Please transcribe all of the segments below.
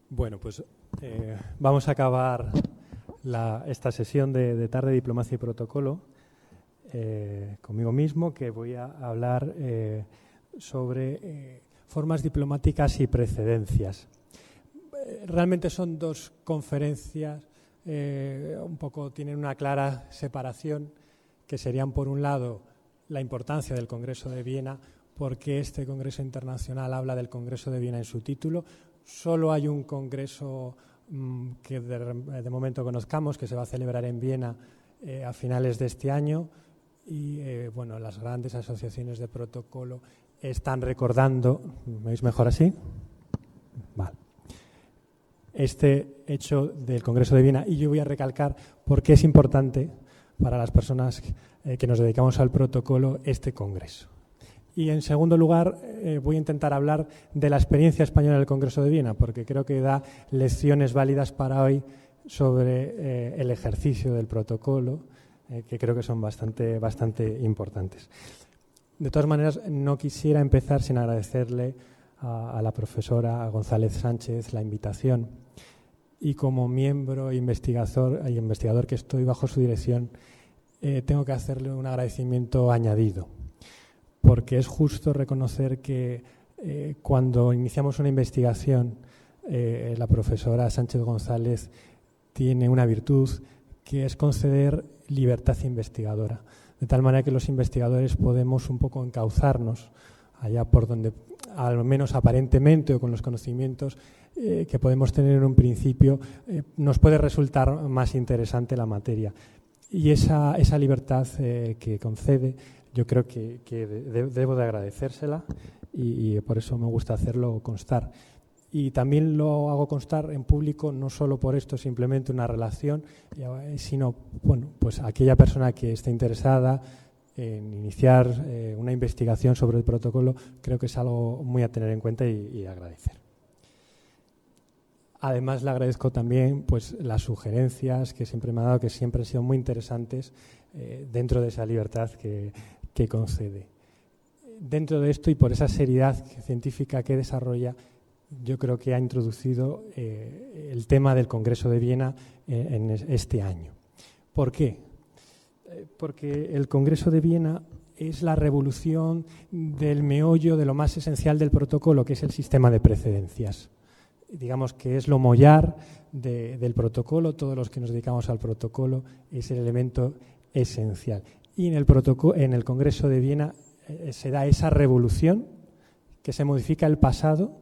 Bueno, pues vamos a acabar esta sesión de tarde de Diplomacia y Protocolo conmigo mismo, que voy a hablar sobre formas diplomáticas y precedencias. Realmente son dos conferencias, un poco tienen una clara separación, que serían, por un lado, la importancia del Congreso de Viena, porque este Congreso Internacional habla del Congreso de Viena en su título. Solo hay un congreso que de momento conozcamos, que se va a celebrar en Viena a finales de este año, y bueno, las grandes asociaciones de protocolo están recordando. ¿Me veis mejor así? Vale. Este hecho del Congreso de Viena, y yo voy a recalcar por qué es importante para las personas que nos dedicamos al protocolo este congreso. Y en segundo lugar, voy a intentar hablar de la experiencia española del Congreso de Viena, porque creo que da lecciones válidas para hoy sobre el ejercicio del protocolo, que creo que son bastante importantes. De todas maneras, no quisiera empezar sin agradecerle a la profesora González Sánchez la invitación, y como miembro e investigador que estoy bajo su dirección, tengo que hacerle un agradecimiento añadido, porque es justo reconocer que cuando iniciamos una investigación, la profesora Sánchez González tiene una virtud, que es conceder libertad investigadora, de tal manera que los investigadores podemos un poco encauzarnos allá por donde, al menos aparentemente o con los conocimientos que podemos tener en un principio, nos puede resultar más interesante la materia. Y esa libertad que concede, yo creo que debo de agradecérsela, y por eso me gusta hacerlo constar. Y también lo hago constar en público, no solo por esto, simplemente una relación, sino, bueno, pues aquella persona que esté interesada en iniciar una investigación sobre el protocolo, creo que es algo muy a tener en cuenta y agradecer. Además, le agradezco también pues, las sugerencias que siempre me ha dado, que siempre han sido muy interesantes dentro de esa libertad que concede. Dentro de esto, y por esa seriedad científica que desarrolla, yo creo que ha introducido el tema del Congreso de Viena en este año. ¿Por qué? Porque el Congreso de Viena es la revolución del meollo, de lo más esencial del protocolo, que es el sistema de precedencias. Digamos que es lo mollar del protocolo. Todos los que nos dedicamos al protocolo es el elemento esencial. Y en el Congreso de Viena se da esa revolución, que se modifica el pasado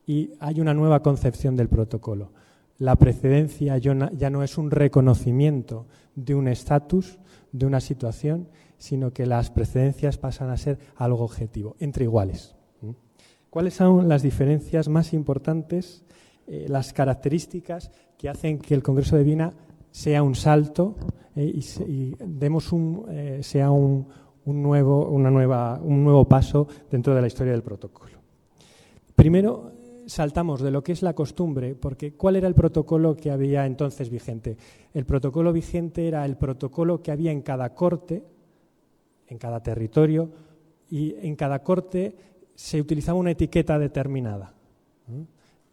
y hay una nueva concepción del protocolo. La precedencia ya no es un reconocimiento de un estatus, de una situación, sino que las precedencias pasan a ser algo objetivo, entre iguales. ¿Cuáles son las diferencias más importantes, las características que hacen que el Congreso de Viena sea un salto y demos sea un nuevo paso dentro de la historia del protocolo? Primero, saltamos de lo que es la costumbre, porque ¿cuál era el protocolo que había entonces vigente? El protocolo vigente era el protocolo que había en cada corte, en cada territorio, y en cada corte se utilizaba una etiqueta determinada.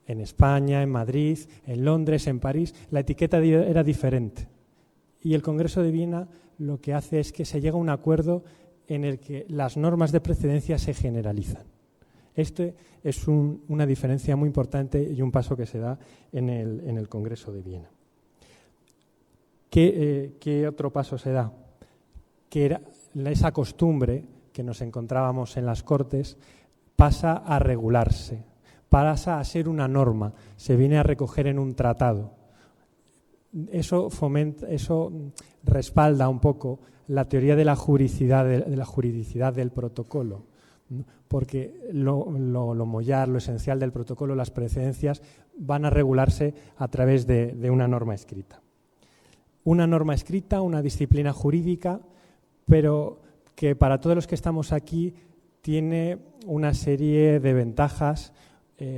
En España, en Madrid, en Londres, en París, la etiqueta era diferente. Y el Congreso de Viena lo que hace es que se llega a un acuerdo en el que las normas de precedencia se generalizan. Este es una diferencia muy importante y un paso que se da en el Congreso de Viena. ¿Qué otro paso se da? Que era esa costumbre que nos encontrábamos en las Cortes pasa a regularse, pasa a ser una norma, se viene a recoger en un tratado. Eso respalda un poco la teoría de la juridicidad del protocolo, porque lo mollar, lo esencial del protocolo, las precedencias, van a regularse a través de una norma escrita. Una norma escrita, una disciplina jurídica, pero que para todos los que estamos aquí tiene una serie de ventajas,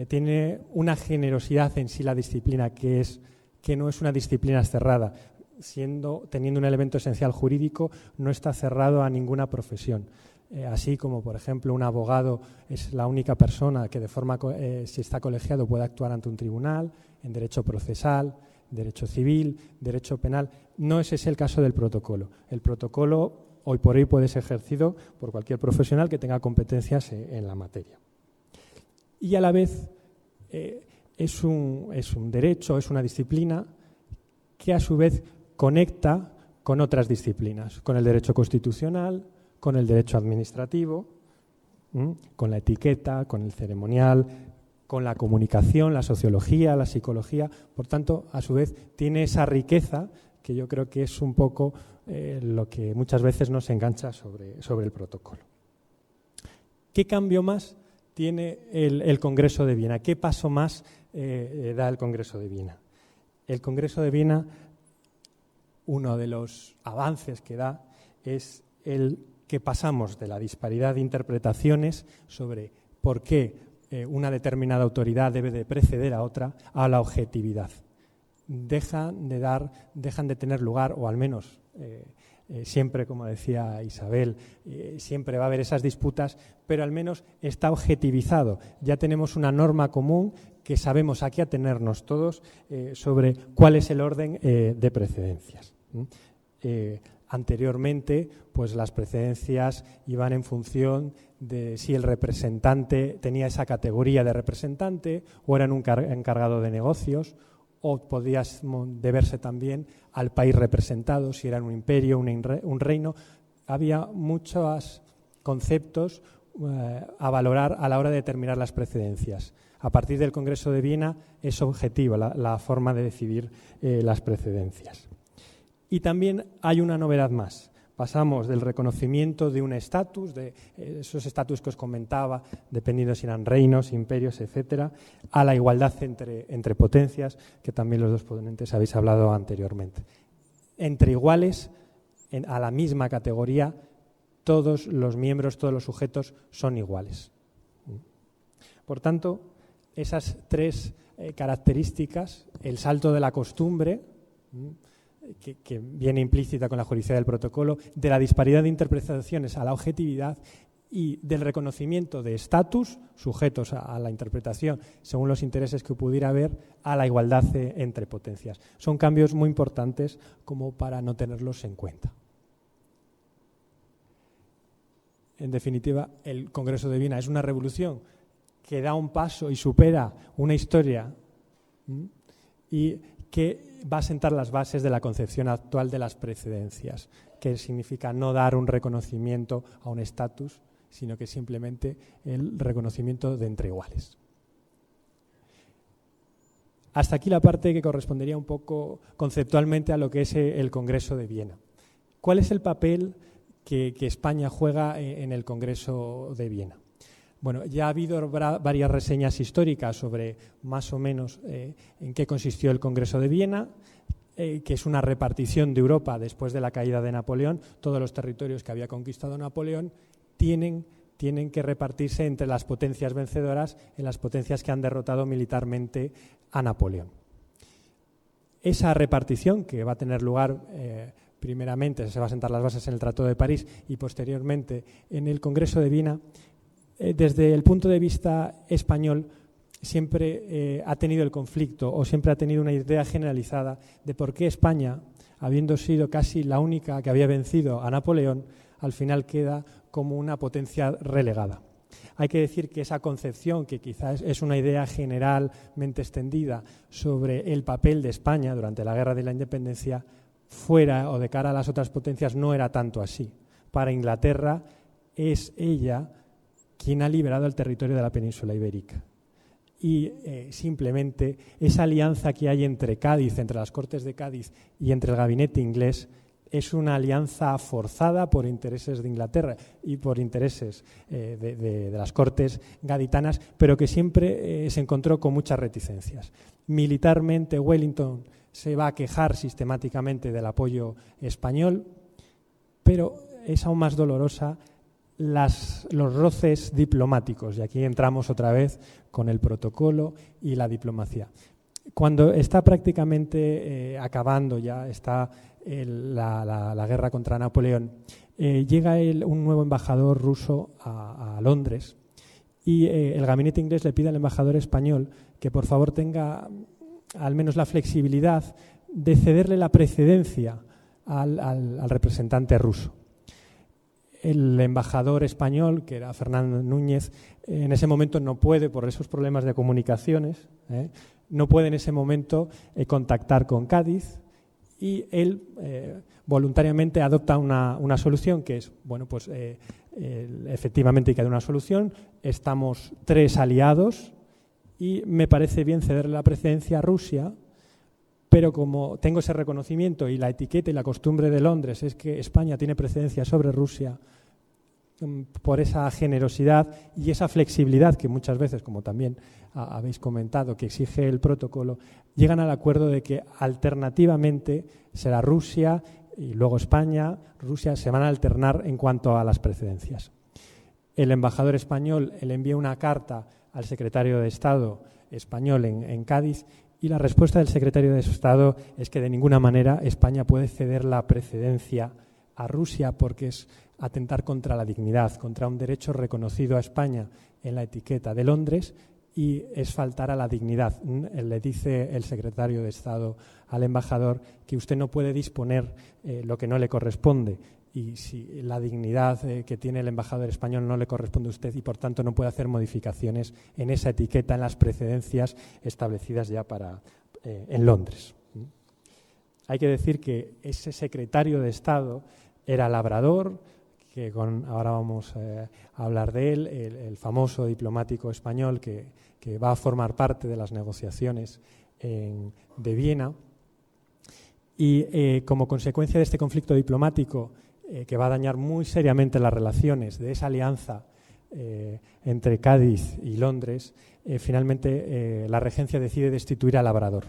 tiene una generosidad en sí la disciplina, que no es una disciplina cerrada. Teniendo un elemento esencial jurídico, no está cerrado a ninguna profesión. así como, por ejemplo, un abogado es la única persona que si está colegiado puede actuar ante un tribunal, en derecho procesal, derecho civil, derecho penal. No ese es el caso del protocolo. El protocolo hoy por hoy puede ser ejercido por cualquier profesional que tenga competencias en la materia. Y a la vez es un derecho, es una disciplina que a su vez conecta con otras disciplinas, con el derecho constitucional, con el derecho administrativo, con la etiqueta, con el ceremonial, con la comunicación, la sociología, la psicología. Por tanto, a su vez, tiene esa riqueza que yo creo que es un poco lo que muchas veces nos engancha sobre el protocolo. ¿Qué cambio más tiene el Congreso de Viena? ¿Qué paso más da el Congreso de Viena? El Congreso de Viena, uno de los avances que da es el que pasamos de la disparidad de interpretaciones sobre por qué una determinada autoridad debe de preceder a otra, a la objetividad. Dejan de tener lugar, o al menos siempre, como decía Isabel, siempre va a haber esas disputas, pero al menos está objetivizado. Ya tenemos una norma común que sabemos a qué atenernos todos sobre cuál es el orden de precedencias. Anteriormente, pues las precedencias iban en función de si el representante tenía esa categoría de representante o era un encargado de negocios, o podía deberse también al país representado, si era un imperio, un reino. Había muchos conceptos a valorar a la hora de determinar las precedencias. A partir del Congreso de Viena es objetiva la forma de decidir las precedencias. Y también hay una novedad más. Pasamos del reconocimiento de un estatus, de esos estatus que os comentaba, dependiendo si eran reinos, imperios, etcétera, a la igualdad entre potencias, que también los dos ponentes habéis hablado anteriormente. Entre iguales, a la misma categoría, todos los miembros, todos los sujetos son iguales. Por tanto, esas tres características, el salto de la costumbre, que viene implícita con la juridicidad del protocolo, de la disparidad de interpretaciones a la objetividad y del reconocimiento de estatus sujetos a la interpretación según los intereses que pudiera haber, a la igualdad entre potencias. Son cambios muy importantes como para no tenerlos en cuenta. En definitiva, el Congreso de Viena es una revolución que da un paso y supera una historia y que va a sentar las bases de la concepción actual de las precedencias, que significa no dar un reconocimiento a un estatus, sino que simplemente el reconocimiento de entre iguales. Hasta aquí la parte que correspondería un poco conceptualmente a lo que es el Congreso de Viena. ¿Cuál es el papel que España juega en el Congreso de Viena? Bueno, ya ha habido varias reseñas históricas sobre más o menos en qué consistió el Congreso de Viena, que es una repartición de Europa después de la caída de Napoleón. Todos los territorios que había conquistado Napoleón tienen que repartirse entre las potencias vencedoras en las potencias que han derrotado militarmente a Napoleón. Esa repartición, que va a tener lugar primeramente, se va a sentar las bases en el Tratado de París y posteriormente en el Congreso de Viena, desde el punto de vista español siempre ha tenido el conflicto o siempre ha tenido una idea generalizada de por qué España, habiendo sido casi la única que había vencido a Napoleón, al final queda como una potencia relegada. Hay que decir que esa concepción, que quizás es una idea generalmente extendida sobre el papel de España durante la Guerra de la Independencia, fuera o de cara a las otras potencias no era tanto así. Para Inglaterra es ella quien ha liberado el territorio de la península ibérica. Y simplemente esa alianza que hay entre Cádiz, entre las Cortes de Cádiz y entre el gabinete inglés, es una alianza forzada por intereses de Inglaterra y por intereses de las Cortes gaditanas, pero que siempre se encontró con muchas reticencias. Militarmente, Wellington se va a quejar sistemáticamente del apoyo español, pero es aún más dolorosa los roces diplomáticos, y aquí entramos otra vez con el protocolo y la diplomacia. Cuando está prácticamente acabando, ya está la guerra contra Napoleón, llega un nuevo embajador ruso a Londres y el gabinete inglés le pide al embajador español que por favor tenga al menos la flexibilidad de cederle la precedencia al representante ruso. El embajador español, que era Fernando Núñez, en ese momento no puede, por esos problemas de comunicaciones, no puede en ese momento contactar con Cádiz, y él voluntariamente adopta una solución que es, bueno, pues efectivamente hay que dar una solución, estamos 3 aliados y me parece bien cederle la precedencia a Rusia, pero como tengo ese reconocimiento y la etiqueta y la costumbre de Londres es que España tiene precedencia sobre Rusia, por esa generosidad y esa flexibilidad que muchas veces, como también habéis comentado, que exige el protocolo, llegan al acuerdo de que alternativamente será Rusia y luego España, Rusia, se van a alternar en cuanto a las precedencias. El embajador español le envía una carta al secretario de Estado español en Cádiz, y la respuesta del secretario de Estado es que de ninguna manera España puede ceder la precedencia a Rusia porque es atentar contra la dignidad, contra un derecho reconocido a España en la etiqueta de Londres, y es faltar a la dignidad. Le dice el secretario de Estado al embajador que usted no puede disponer lo que no le corresponde, y si la dignidad que tiene el embajador español no le corresponde a usted, y por tanto no puede hacer modificaciones en esa etiqueta, en las precedencias establecidas ya en Londres. Hay que decir que ese secretario de Estado era labrador, que ahora vamos a hablar de él, el famoso diplomático español que va a formar parte de las negociaciones de Viena, y como consecuencia de este conflicto diplomático que va a dañar muy seriamente las relaciones de esa alianza entre Cádiz y Londres, finalmente la regencia decide destituir al labrador.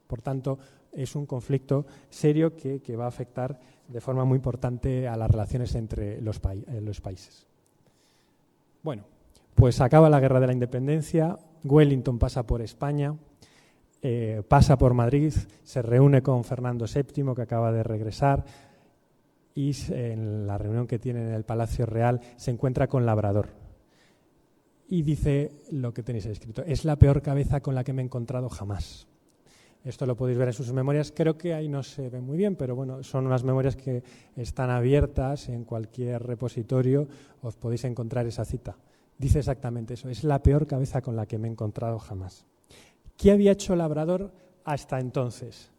Por tanto, es un conflicto serio que va a afectar de forma muy importante a las relaciones entre los países. Bueno, pues acaba la Guerra de la Independencia, Wellington pasa por España, pasa por Madrid, se reúne con Fernando VII, que acaba de regresar, y en la reunión que tiene en el Palacio Real se encuentra con Labrador. Y dice lo que tenéis escrito: es la peor cabeza con la que me he encontrado jamás. Esto lo podéis ver en sus memorias, creo que ahí no se ve muy bien, pero bueno, son unas memorias que están abiertas en cualquier repositorio, os podéis encontrar esa cita. Dice exactamente eso: es la peor cabeza con la que me he encontrado jamás. ¿Qué había hecho Labrador hasta entonces?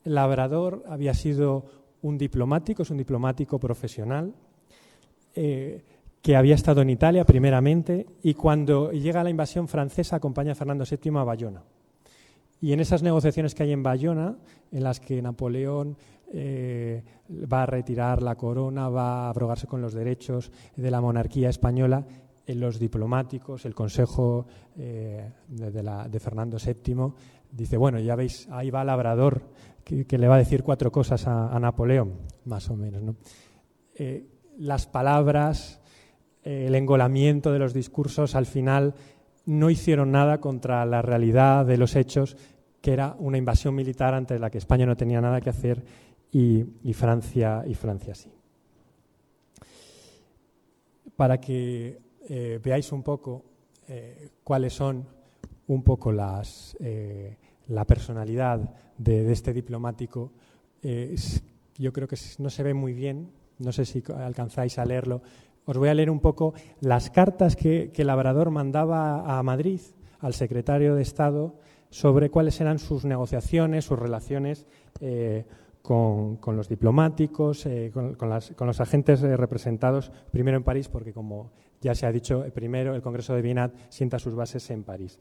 Labrador había sido un diplomático, es un diplomático profesional, que había estado en Italia primeramente, y cuando llega la invasión francesa acompaña a Fernando VII a Bayona. Y en esas negociaciones que hay en Bayona, en las que Napoleón va a retirar la corona, va a abrogarse con los derechos de la monarquía española, los diplomáticos, el consejo de Fernando VII, dice, bueno, ya veis, ahí va Labrador, que le va a decir 4 cosas a Napoleón, más o menos, ¿no? Las palabras, el engolamiento de los discursos, al final no hicieron nada contra la realidad de los hechos, que era una invasión militar ante la que España no tenía nada que hacer y Francia sí. Para que veáis un poco cuáles son un poco la personalidad de este diplomático, yo creo que no se ve muy bien, no sé si alcanzáis a leerlo. Os voy a leer un poco las cartas que Labrador mandaba a Madrid al secretario de Estado sobre cuáles eran sus negociaciones, sus relaciones con los diplomáticos, con los agentes representados primero en París, porque como ya se ha dicho, primero el Congreso de Viena sienta sus bases en París.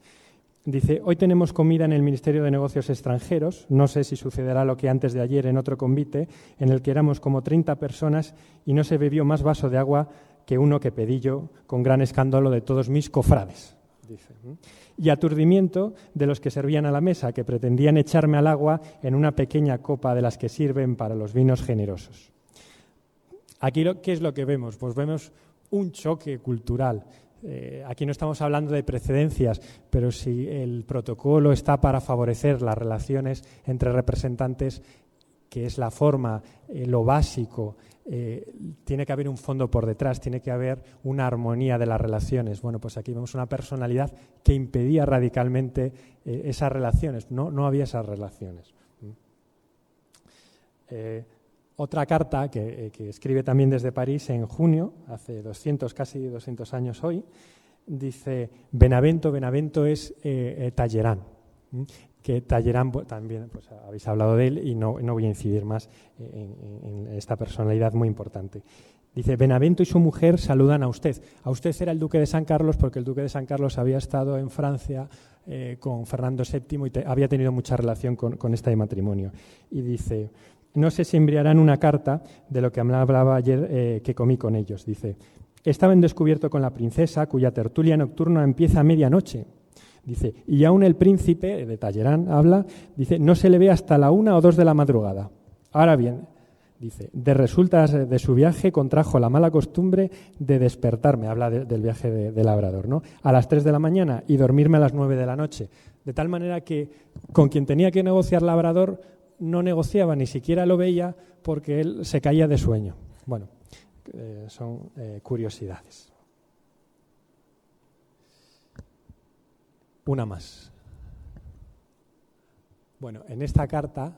Dice: hoy tenemos comida en el Ministerio de Negocios Extranjeros, no sé si sucederá lo que antes de ayer en otro convite, en el que éramos como 30 personas y no se bebió más vaso de agua que uno que pedí yo, con gran escándalo de todos mis cofrades. Dice. Y aturdimiento de los que servían a la mesa, que pretendían echarme al agua en una pequeña copa de las que sirven para los vinos generosos. Aquí, ¿qué es lo que vemos? Pues vemos un choque cultural aquí no estamos hablando de precedencias, pero si el protocolo está para favorecer las relaciones entre representantes, que es la forma, lo básico, tiene que haber un fondo por detrás, tiene que haber una armonía de las relaciones. Bueno, pues aquí vemos una personalidad que impedía radicalmente esas relaciones, no había esas relaciones. Otra carta que escribe también desde París en junio, hace casi 200 años hoy, dice: Benavento es Talleyrand. Que Talleyrand también, pues habéis hablado de él y no voy a incidir más en esta personalidad muy importante. Dice: Benavento y su mujer saludan a usted. A usted era el duque de San Carlos, porque el duque de San Carlos había estado en Francia con Fernando VII y había tenido mucha relación con este matrimonio. Y dice: no sé si enviarán una carta de lo que hablaba ayer que comí con ellos. Dice: estaba en descubierto con la princesa, cuya tertulia nocturna empieza a medianoche. Dice: y aún el príncipe, de Talleyrand habla, dice, no se le ve hasta la 1 o 2 de la madrugada. Ahora bien, dice, de resultas de su viaje contrajo la mala costumbre de despertarme, habla del viaje de Labrador, ¿no?, a las 3 de la mañana y dormirme a las 9 de la noche. De tal manera que con quien tenía que negociar Labrador no negociaba, ni siquiera lo veía, porque él se caía de sueño. Bueno, son curiosidades. Una más. Bueno, en esta carta,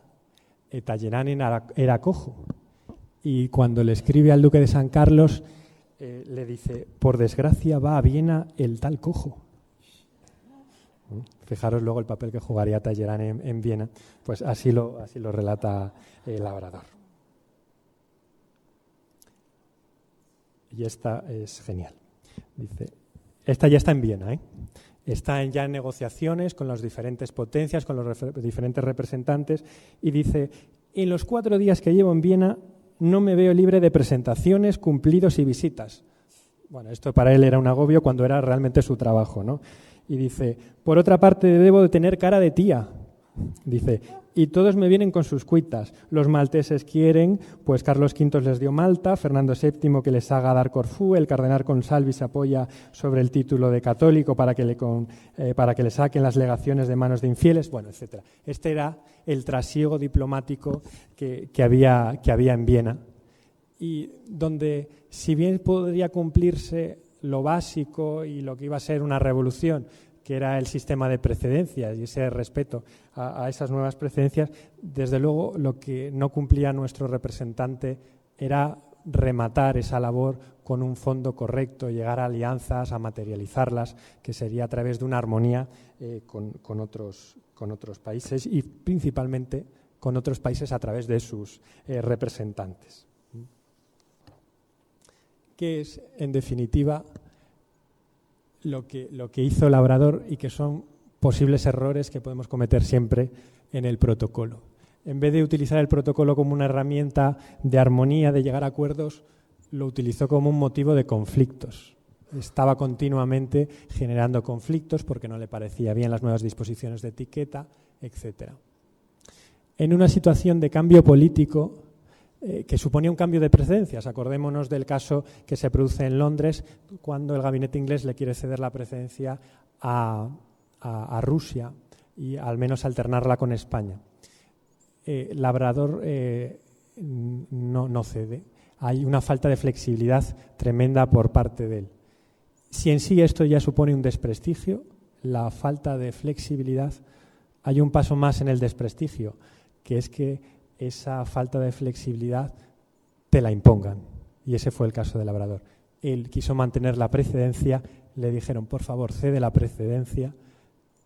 Talleyrand era cojo, y cuando le escribe al duque de San Carlos, le dice: por desgracia va a Viena el tal cojo. Fijaros luego el papel que jugaría Talleyrand en Viena, pues así lo relata Labrador. Y esta es genial. Dice, esta ya está en Viena, está ya en negociaciones con las diferentes potencias, con los diferentes representantes, y dice: en los 4 días que llevo en Viena no me veo libre de presentaciones, cumplidos y visitas. Bueno, esto para él era un agobio cuando era realmente su trabajo, ¿no? Y dice: por otra parte, debo de tener cara de tía. Dice: y todos me vienen con sus cuitas. Los malteses quieren, pues Carlos V les dio Malta, Fernando VII que les haga dar Corfú, el cardenal Consalvi se apoya sobre el título de católico para que le saquen las legaciones de manos de infieles, bueno, etcétera. Este era el trasiego diplomático que había en Viena, y donde, si bien podría cumplirse lo básico y lo que iba a ser una revolución, que era el sistema de precedencias y ese respeto a esas nuevas precedencias, desde luego lo que no cumplía nuestro representante era rematar esa labor con un fondo correcto, llegar a alianzas, a materializarlas, que sería a través de una armonía con otros países, y principalmente con otros países a través de sus representantes. ¿Qué es, en definitiva, lo que hizo Labrador y que son posibles errores que podemos cometer siempre en el protocolo? En vez de utilizar el protocolo como una herramienta de armonía, de llegar a acuerdos, lo utilizó como un motivo de conflictos. Estaba continuamente generando conflictos porque no le parecía bien las nuevas disposiciones de etiqueta, etc. En una situación de cambio político que suponía un cambio de precedencias. Acordémonos del caso que se produce en Londres cuando el gabinete inglés le quiere ceder la precedencia a Rusia y al menos alternarla con España. Labrador no cede. Hay una falta de flexibilidad tremenda por parte de él. Si en sí esto ya supone un desprestigio, la falta de flexibilidad, hay un paso más en el desprestigio, que es que esa falta de flexibilidad te la impongan. Y ese fue el caso de Labrador. Él quiso mantener la precedencia, le dijeron: por favor, cede la precedencia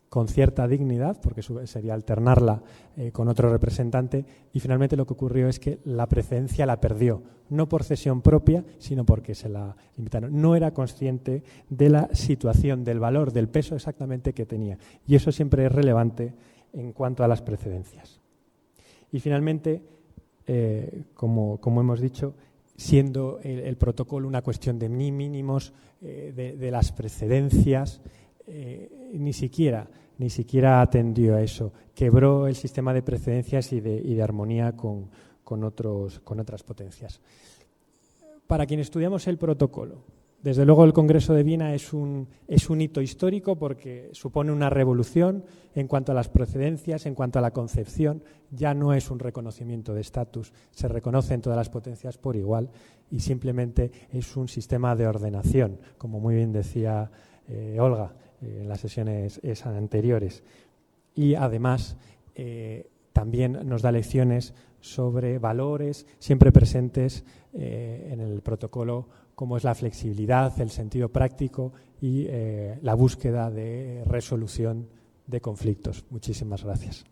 con cierta dignidad, porque sería alternarla con otro representante, y finalmente lo que ocurrió es que la precedencia la perdió, no por cesión propia, sino porque se la limitaron. No era consciente de la situación, del valor, del peso exactamente que tenía. Y eso siempre es relevante en cuanto a las precedencias. Y finalmente, como hemos dicho, siendo el protocolo una cuestión de mínimos, de las precedencias, ni siquiera atendió a eso. Quebró el sistema de precedencias y de armonía con otras potencias. Para quien estudiamos el protocolo, Desde luego el Congreso de Viena es un hito histórico porque supone una revolución en cuanto a las procedencias, en cuanto a la concepción. Ya no es un reconocimiento de estatus, se reconocen todas las potencias por igual y simplemente es un sistema de ordenación, como muy bien decía Olga en las sesiones anteriores. Y además también nos da lecciones sobre valores siempre presentes en el protocolo, como es la flexibilidad, el sentido práctico y la búsqueda de resolución de conflictos. Muchísimas gracias.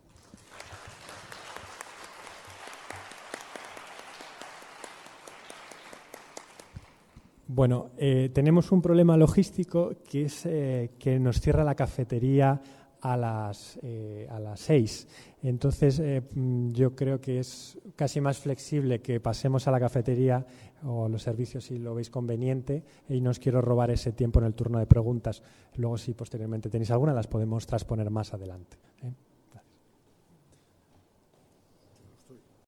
Bueno, tenemos un problema logístico que es que nos cierra la cafetería a las 6. Entonces, yo creo que es casi más flexible que pasemos a la cafetería o los servicios si lo veis conveniente, y no os quiero robar ese tiempo en el turno de preguntas. Luego, si posteriormente tenéis alguna, las podemos transponer más adelante, ¿eh?